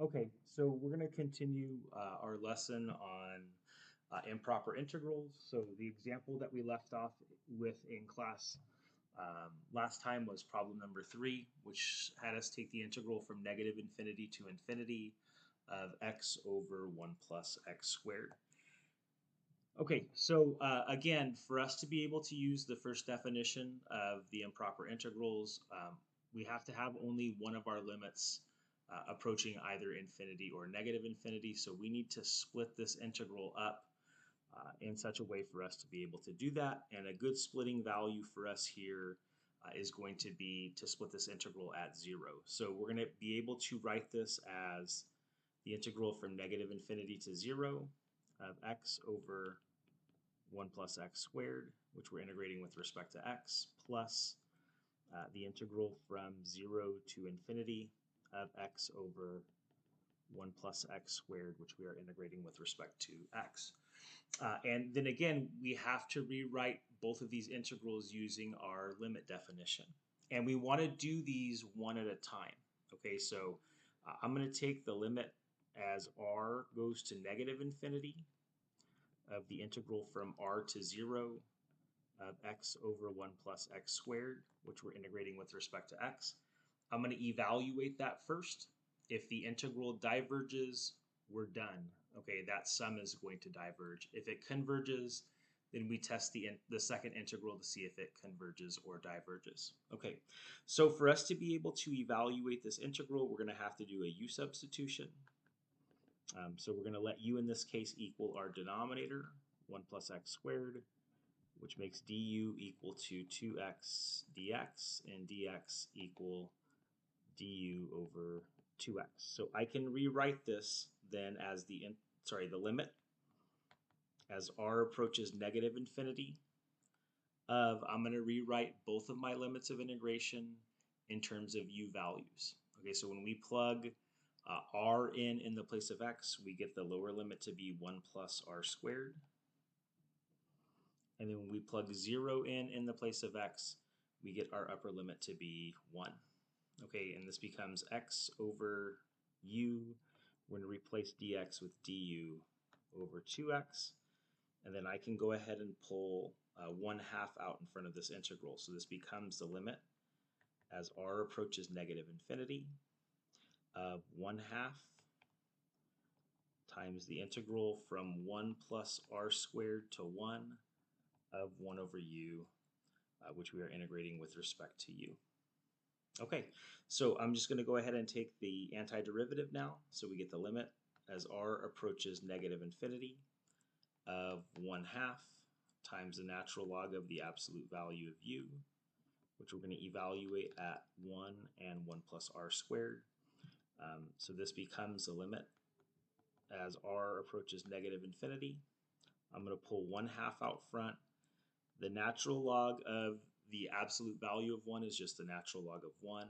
Okay, so we're going to continue our lesson on improper integrals. So the example that we left off with in class last time was problem number 3, which had us take the integral from negative infinity to infinity of x over 1 plus x squared. Okay, so again, for us to be able to use the first definition of the improper integrals, we have to have only one of our limits approaching either infinity or negative infinity. So we need to split this integral up in such a way for us to be able to do that. And a good splitting value for us here is going to be to split this integral at 0. So we're going to be able to write this as the integral from negative infinity to 0 of x over 1 plus x squared, which we're integrating with respect to x, plus the integral from 0 to infinity of x over 1 plus x squared, which we are integrating with respect to x. And then again, we have to rewrite both of these integrals using our limit definition. And we want to do these one at a time. Okay, so I'm going to take the limit as r goes to negative infinity of the integral from r to 0 of x over 1 plus x squared, which we're integrating with respect to x. I'm going to evaluate that first. If the integral diverges, we're done. Okay, that sum is going to diverge. If it converges, then we test the second integral to see if it converges or diverges. Okay, so for us to be able to evaluate this integral, we're going to have to do a u substitution. So we're going to let u in this case equal our denominator, 1 plus x squared, which makes du equal to 2x dx, and dx equal du over 2x. So I can rewrite this then as the limit as r approaches negative infinity of, I'm going to rewrite both of my limits of integration in terms of u values. Okay, so when we plug r in the place of x, we get the lower limit to be 1 plus r squared. And then when we plug 0 in the place of x, we get our upper limit to be 1. Okay, and this becomes x over u. We're going to replace dx with du over 2x. And then I can go ahead and pull 1/2 out in front of this integral. So this becomes the limit as r approaches negative infinity of 1/2 times the integral from 1 plus r squared to 1 of 1 over u, which we are integrating with respect to u. Okay, so I'm just going to go ahead and take the antiderivative now. So we get the limit as r approaches negative infinity of 1/2 times the natural log of the absolute value of u, which we're going to evaluate at 1 and 1 plus r squared. So this becomes the limit as r approaches negative infinity. I'm going to pull 1/2 out front. The natural log of the absolute value of 1 is just the natural log of 1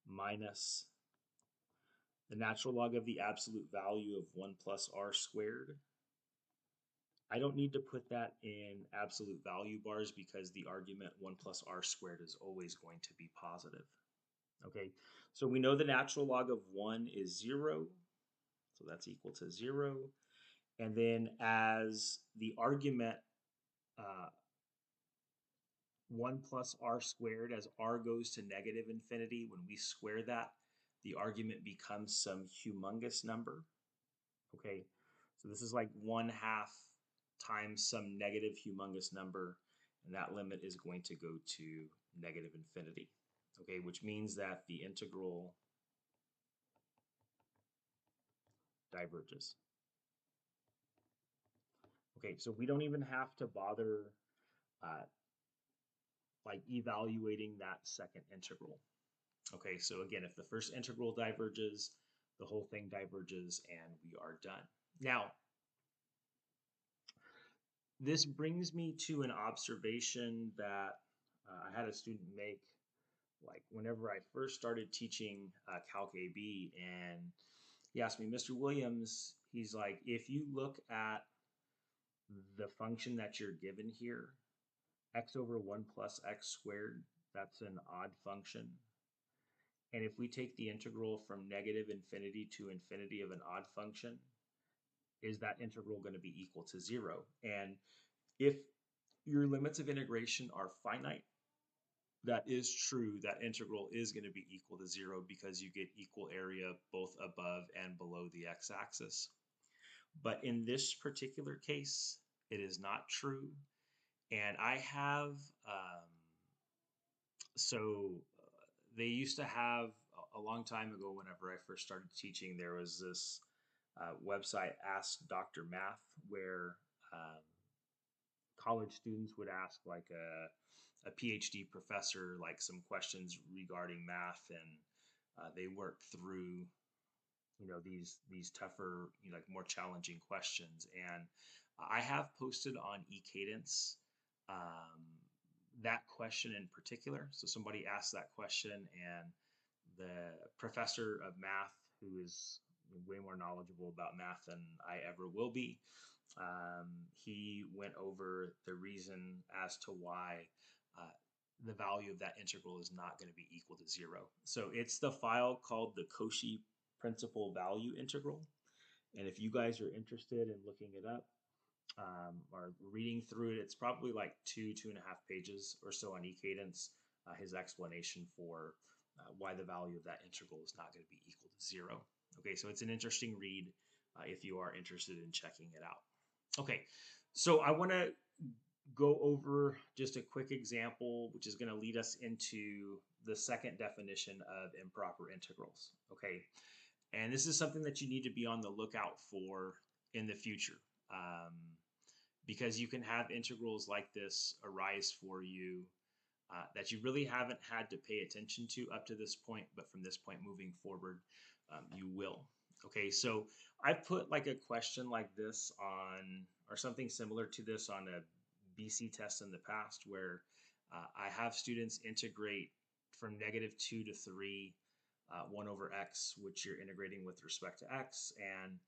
minus the natural log of the absolute value of 1 plus r squared. I don't need to put that in absolute value bars because the argument 1 plus r squared is always going to be positive. Okay, so we know the natural log of 1 is 0, so that's equal to 0. And then as the argument 1 plus r squared, as r goes to negative infinity, when we square that, the argument becomes some humongous number. Okay, so this is like 1/2 times some negative humongous number, and that limit is going to go to negative infinity. Okay, which means that the integral diverges. Okay, so we don't even have to bother like evaluating that second integral. Okay, so again, if the first integral diverges, the whole thing diverges and we are done. Now, this brings me to an observation that I had a student make like whenever I first started teaching Calc AB, and he asked me, Mr. Williams, he's like, if you look at the function that you're given here, x over 1 plus x squared, that's an odd function. And if we take the integral from negative infinity to infinity of an odd function, is that integral going to be equal to 0? And if your limits of integration are finite, that is true. That integral is going to be equal to 0 because you get equal area both above and below the x-axis. But in this particular case, it is not true. And I have, so they used to have a long time ago, whenever I first started teaching, there was this website, Ask Dr. Math, where college students would ask like a PhD professor like some questions regarding math, and they worked through these tougher, like more challenging questions. And I have posted on eCadence um, that question in particular. So somebody asked that question, and the professor of math, who is way more knowledgeable about math than I ever will be, he went over the reason as to why uh, the value of that integral is not going to be equal to 0. So it's the file called the Cauchy principal value integral. And if you guys are interested in looking it up or reading through it, it's probably like 2.5 pages or so on eCadence, his explanation for why the value of that integral is not going to be equal to 0. Okay, so it's an interesting read if you are interested in checking it out. Okay, so I want to go over just a quick example, which is going to lead us into the second definition of improper integrals. Okay, and this is something that you need to be on the lookout for in the future, because you can have integrals like this arise for you that you really haven't had to pay attention to up to this point, but from this point moving forward, you will. Okay, so I've put like a question like this on, or something similar to this on a BC test in the past, where I have students integrate from -2 to 3, 1 over x, which you're integrating with respect to x. And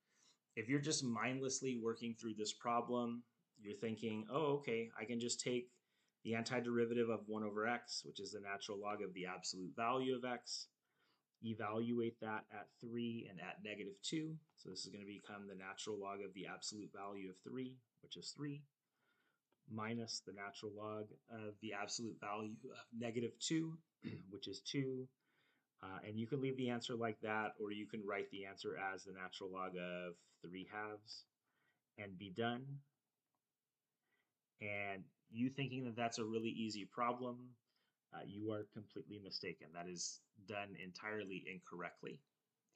if you're just mindlessly working through this problem, you're thinking, oh, okay, I can just take the antiderivative of 1 over x, which is the natural log of the absolute value of x, evaluate that at 3 and at -2. So this is going to become the natural log of the absolute value of 3, which is 3, minus the natural log of the absolute value of -2, which is 2. And you can leave the answer like that, or you can write the answer as the natural log of 3/2 and be done. And you thinking that that's a really easy problem, you are completely mistaken. That is done entirely incorrectly.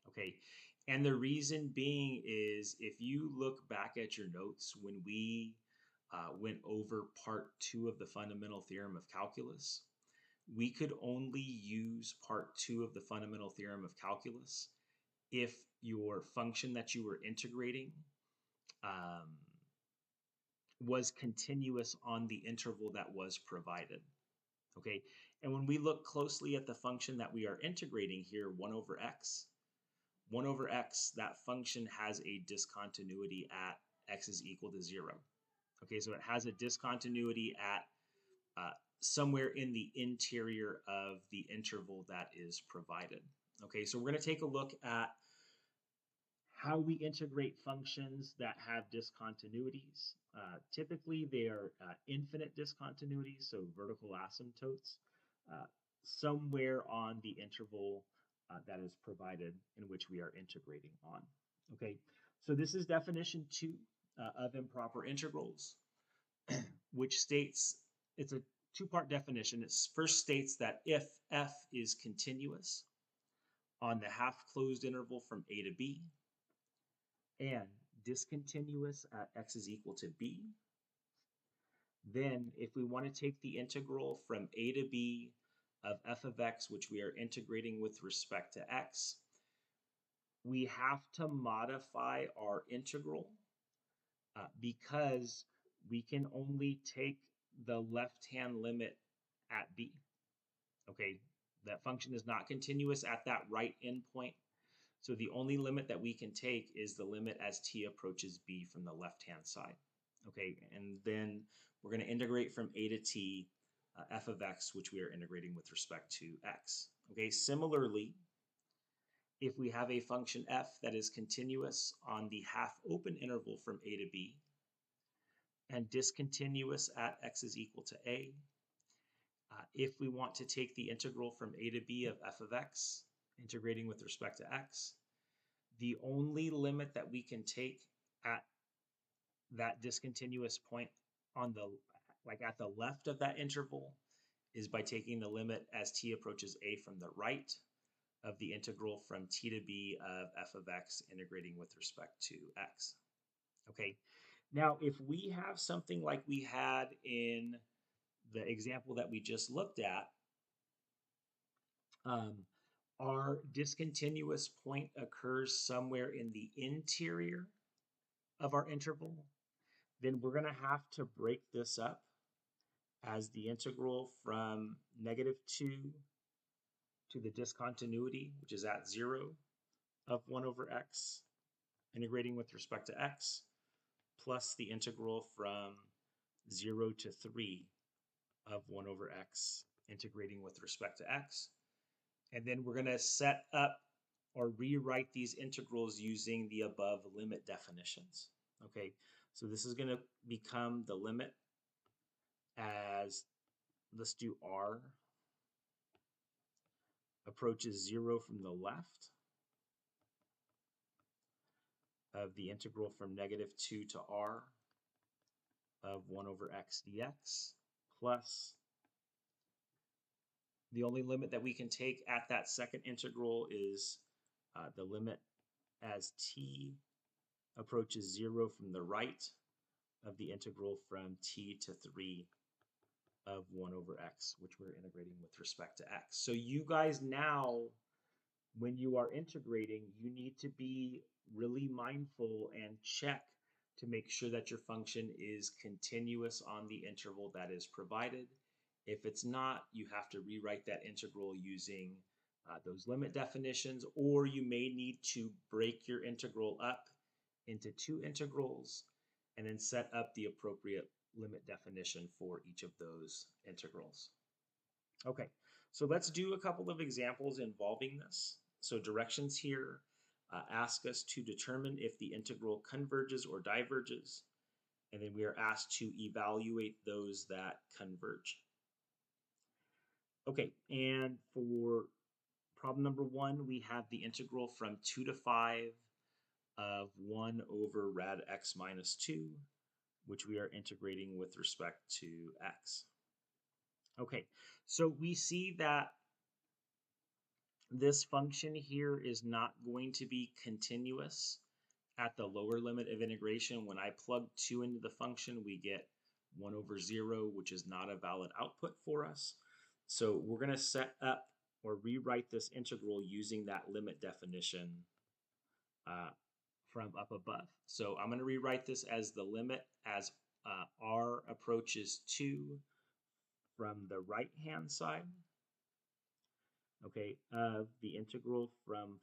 Okay, and the reason being is if you look back at your notes when we went over part 2 of the fundamental theorem of calculus, we could only use part 2 of the fundamental theorem of calculus if your function that you were integrating um, was continuous on the interval that was provided. Okay, and when we look closely at the function that we are integrating here, 1 over x, that function has a discontinuity at x is equal to 0. Okay, so it has a discontinuity at somewhere in the interior of the interval that is provided. Okay, so we're going to take a look at how we integrate functions that have discontinuities. Typically, they are infinite discontinuities, so vertical asymptotes, somewhere on the interval that is provided in which we are integrating on. Okay, so this is definition 2 of improper integrals, which states, it's a two-part definition. It first states that if f is continuous on the half-closed interval from a to b, and discontinuous at x is equal to b, then if we want to take the integral from a to b of f of x, which we are integrating with respect to x, we have to modify our integral because we can only take the left-hand limit at b. Okay, that function is not continuous at that right endpoint. So the only limit that we can take is the limit as t approaches b from the left-hand side. Okay, and then we're going to integrate from a to t f of x, which we are integrating with respect to x. Okay, similarly, if we have a function f that is continuous on the half open interval from a to b and discontinuous at x is equal to a, if we want to take the integral from a to b of f of x, integrating with respect to x, the only limit that we can take at that discontinuous point on the at the left of that interval is by taking the limit as t approaches a from the right of the integral from t to b of f of x integrating with respect to x. Okay, now if we have something like we had in the example that we just looked at, our discontinuous point occurs somewhere in the interior of our interval, then we're going to have to break this up as the integral from -2 to the discontinuity, which is at 0 of 1 over x, integrating with respect to x, plus the integral from 0 to 3 of 1 over x, integrating with respect to x. And then we're going to set up or rewrite these integrals using the above limit definitions. Okay, so this is going to become the limit as, let's do r approaches 0 from the left of the integral from -2 to r of 1 over x dx, plus the only limit that we can take at that second integral is the limit as t approaches 0 from the right of the integral from t to 3 of 1 over x, which we're integrating with respect to x. So you guys now, when you are integrating, you need to be really mindful and check to make sure that your function is continuous on the interval that is provided. If it's not, you have to rewrite that integral using those limit definitions, or you may need to break your integral up into two integrals and then set up the appropriate limit definition for each of those integrals. Okay, so let's do a couple of examples involving this. So directions here ask us to determine if the integral converges or diverges, and then we are asked to evaluate those that converge. Okay, and for problem number 1, we have the integral from 2 to 5 of 1 over rad x minus 2, which we are integrating with respect to x. Okay, so we see that this function here is not going to be continuous at the lower limit of integration. When I plug 2 into the function, we get 1 over 0, which is not a valid output for us. So we're going to set up or rewrite this integral using that limit definition from up above. So I'm going to rewrite this as the limit as r approaches 2 from the right-hand side, okay, of the integral from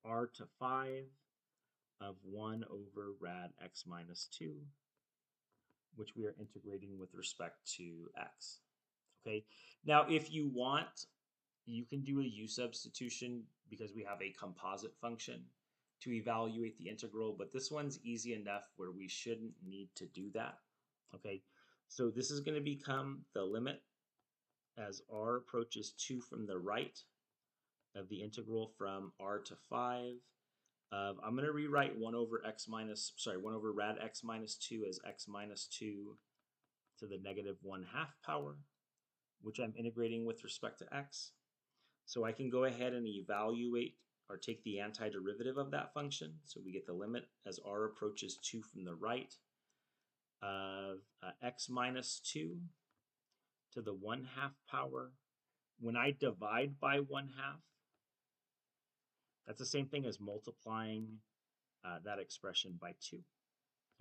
r to 5 of 1 over rad x minus 2, which we are integrating with respect to x. Okay, now if you want, you can do a u substitution because we have a composite function to evaluate the integral, but this one's easy enough where we shouldn't need to do that. Okay, so this is going to become the limit as r approaches 2 from the right of the integral from r to 5 of, I'm going to rewrite 1 over rad x minus 2 as x minus 2 to the -1/2 power, which I'm integrating with respect to x. So I can go ahead and evaluate or take the antiderivative of that function. So we get the limit as r approaches 2 from the right of x minus 2 to the 1/2 power. When I divide by 1/2, that's the same thing as multiplying that expression by 2.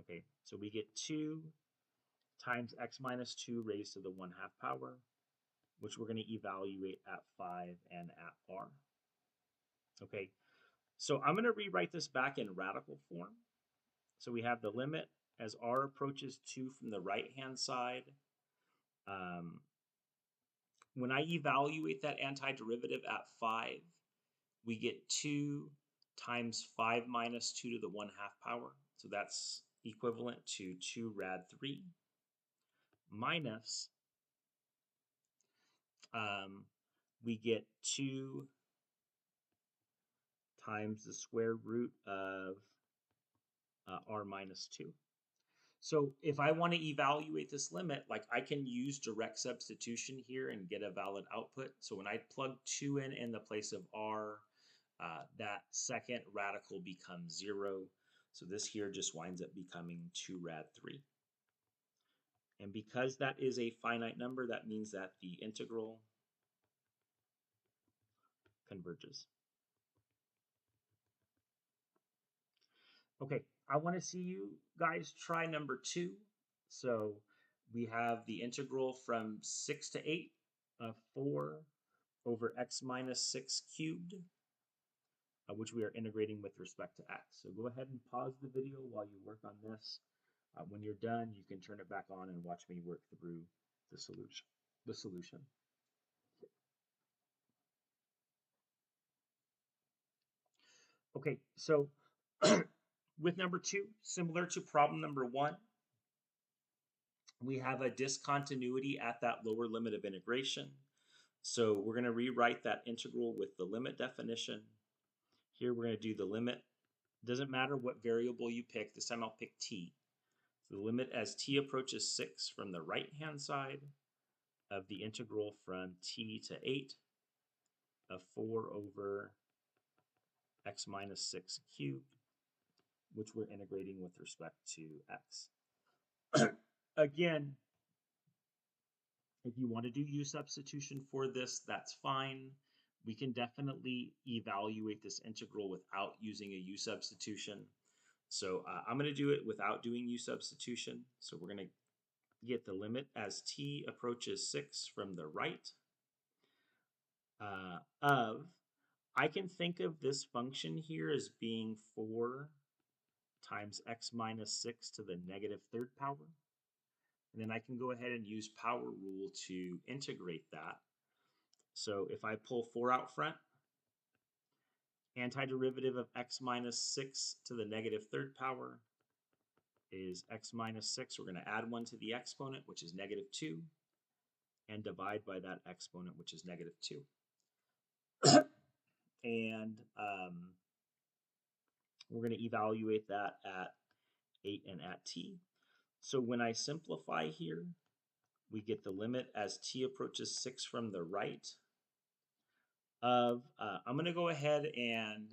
Okay, so we get 2 times x minus 2 raised to the 1/2 power, which we're going to evaluate at 5 and at r. Okay, so I'm going to rewrite this back in radical form. So we have the limit as r approaches 2 from the right-hand side. when I evaluate that antiderivative at 5, we get 2 times 5 minus 2 to the 1/2 power. So that's equivalent to 2 rad 3 minus, we get 2 times the square root of r minus 2. So if I want to evaluate this limit, like I can use direct substitution here and get a valid output. So when I plug 2 in the place of r, that second radical becomes 0. So this here just winds up becoming 2 rad 3. And because that is a finite number, that means that the integral converges. Okay, I want to see you guys try number 2. So we have the integral from 6 to 8 of 4 over x minus 6 cubed, which we are integrating with respect to x. So go ahead and pause the video while you work on this. When you're done, you can turn it back on and watch me work through the solution. Okay, so with number 2, similar to problem number 1, we have a discontinuity at that lower limit of integration. So we're going to rewrite that integral with the limit definition. Here we're going to do the limit. Doesn't matter what variable you pick. This time I'll pick t. So the limit as t approaches 6 from the right-hand side of the integral from t to 8 of 4 over x minus 6 cubed, which we're integrating with respect to x. Again, if you want to do u substitution for this, that's fine. We can definitely evaluate this integral without using a u substitution. So I'm going to do it without doing u substitution. So we're going to get the limit as t approaches 6 from the right of, I can think of this function here as being 4 times x minus 6 to the negative 3rd power. And then I can go ahead and use power rule to integrate that. So if I pull 4 out front, antiderivative of x minus 6 to the negative 3rd power is x minus 6. We're going to add 1 to the exponent, which is negative 2, and divide by that exponent, which is negative 2. And we're going to evaluate that at 8 and at t. So when I simplify here, we get the limit as t approaches 6 from the right of, I'm going to go ahead and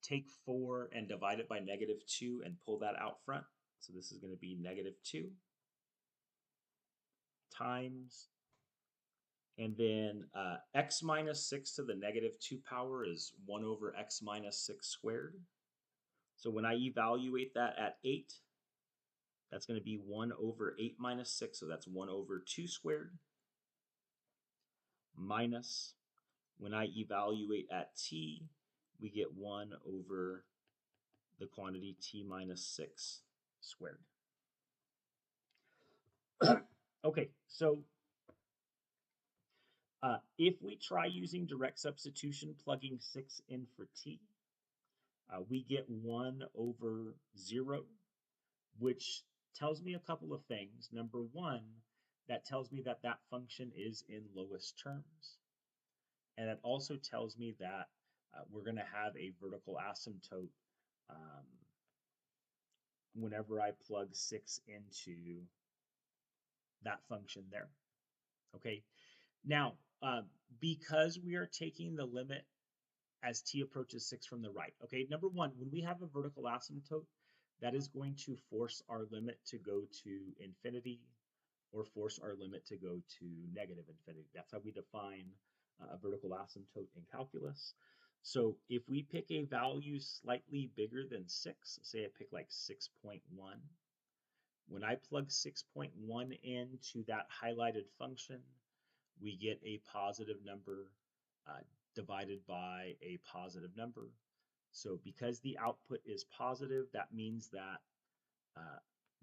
take 4 and divide it by negative 2 and pull that out front. So this is going to be negative 2 times, and then x minus 6 to the negative 2 power is 1 over x minus 6 squared. So when I evaluate that at 8, that's going to be 1 over 8 minus 6, so that's 1 over 2 squared, minus, when I evaluate at t, we get 1 over the quantity t minus 6 squared. Okay, so if we try using direct substitution, plugging 6 in for t, we get 1 over 0, which tells me a couple of things. Number one, that tells me that that function is in lowest terms. And it also tells me that we're going to have a vertical asymptote whenever I plug 6 into that function there. Okay, now because we are taking the limit as t approaches 6 from the right. Okay, number one, when we have a vertical asymptote, that is going to force our limit to go to infinity or force our limit to go to negative infinity. That's how we define a vertical asymptote in calculus. So if we pick a value slightly bigger than 6, say I pick like 6.1, when I plug 6.1 into that highlighted function, we get a positive number divided by a positive number. So because the output is positive, that means that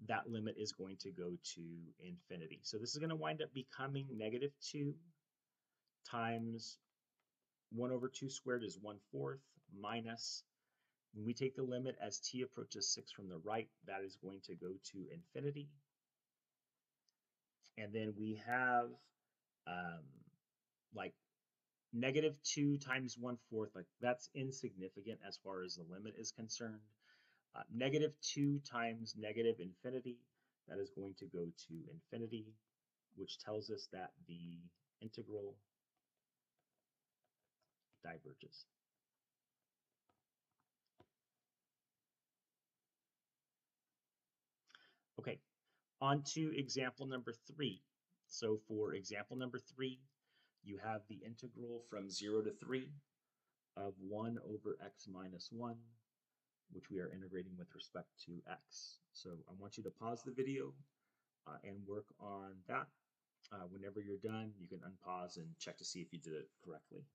that limit is going to go to infinity. So this is going to wind up becoming negative 2 times 1 over 2 squared is 1/4 minus, when we take the limit as t approaches 6 from the right, that is going to go to infinity. And then we have like negative 2 times 1/4, like that's insignificant as far as the limit is concerned. Negative 2 times negative infinity, that is going to go to infinity, which tells us that the integral diverges. Okay, on to example number 3. So for example number 3, you have the integral from 0 to 3 of 1 over x minus 1, which we are integrating with respect to x. So I want you to pause the video and work on that. Whenever you're done, you can unpause and check to see if you did it correctly.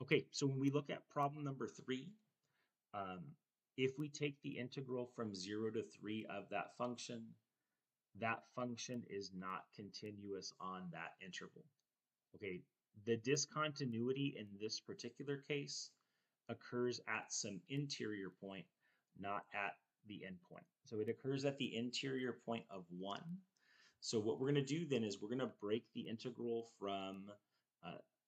Okay, so when we look at problem number 3, if we take the integral from 0 to 3 of that function is not continuous on that interval. Okay, the discontinuity in this particular case occurs at some interior point, not at the endpoint. So it occurs at the interior point of 1. So what we're going to do then is we're going to break the integral from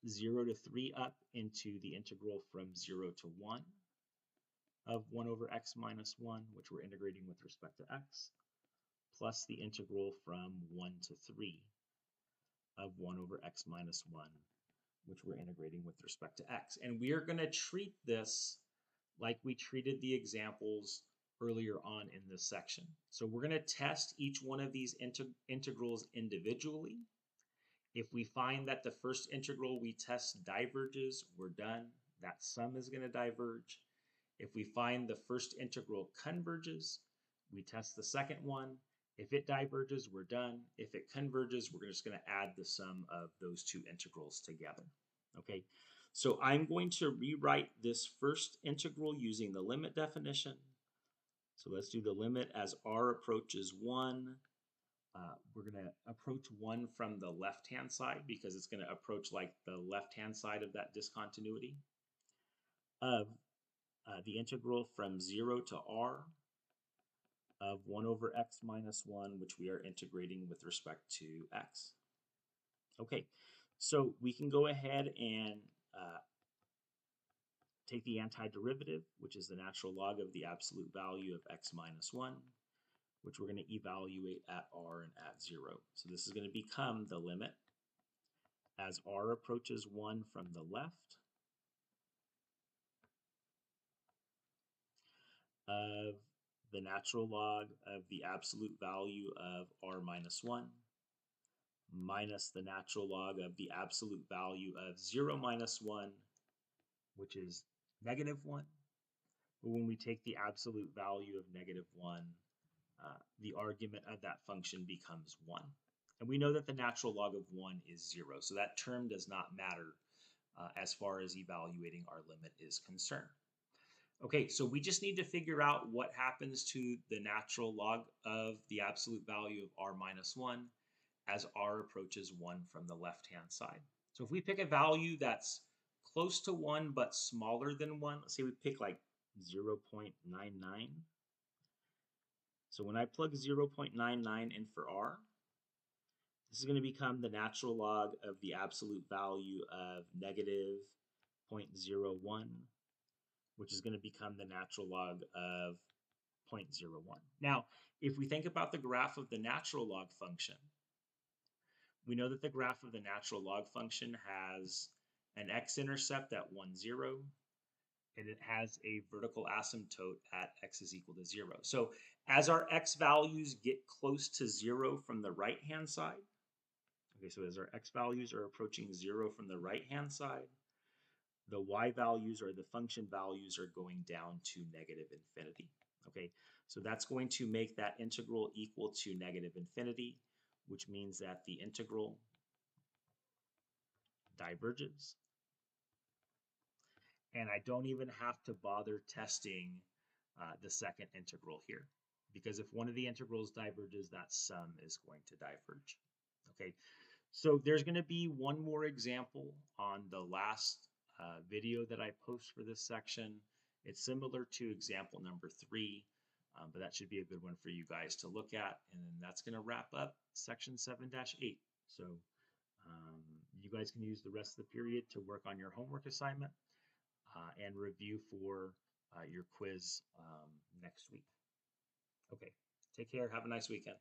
0 to 3 up into the integral from 0 to 1 of 1 over x minus 1, which we're integrating with respect to x, plus the integral from 1 to 3 of 1 over x minus 1, which we're integrating with respect to x. And we are going to treat this like we treated the examples earlier on in this section. So we're going to test each one of these integrals individually. If we find that the first integral we test diverges, we're done. That sum is going to diverge. If we find the first integral converges, we test the second one. If it diverges, we're done. If it converges, we're just going to add the sum of those two integrals together. Okay, so I'm going to rewrite this first integral using the limit definition. So let's do the limit as r approaches 1. We're going to approach 1 from the left-hand side because it's going to approach like the left-hand side of that discontinuity of the integral from 0 to r of 1 over x minus 1, which we are integrating with respect to x. Okay, so we can go ahead and take the antiderivative, which is the natural log of the absolute value of x minus 1, which we're going to evaluate at r and at 0. So this is going to become the limit as r approaches 1 from the left of the natural log of the absolute value of r minus 1 minus the natural log of the absolute value of 0 minus 1, which is negative 1. But when we take the absolute value of negative 1, the argument of that function becomes 1. And we know that the natural log of 1 is 0, so that term does not matter as far as evaluating our limit is concerned. Okay, so we just need to figure out what happens to the natural log of the absolute value of r minus 1 as r approaches 1 from the left-hand side. So if we pick a value that's close to 1 but smaller than 1, let's say we pick like 0.99. So when I plug 0.99 in for r, this is going to become the natural log of the absolute value of negative 0.01, which is going to become the natural log of 0.01. Now, if we think about the graph of the natural log function, we know that the graph of the natural log function has an x-intercept at 1, 0, and it has a vertical asymptote at x is equal to 0. So as our x values get close to 0 from the right-hand side, okay, so as our x values are approaching 0 from the right-hand side, the y values or the function values are going down to negative infinity. Okay, so that's going to make that integral equal to negative infinity, which means that the integral diverges. And I don't even have to bother testing the second integral here, because if one of the integrals diverges, that sum is going to diverge. Okay, so there's going to be one more example on the last video that I post for this section. It's similar to example number 3, but that should be a good one for you guys to look at. And then that's going to wrap up section 7-8. So you guys can use the rest of the period to work on your homework assignment and review for your quiz next week. Okay, take care. Have a nice weekend.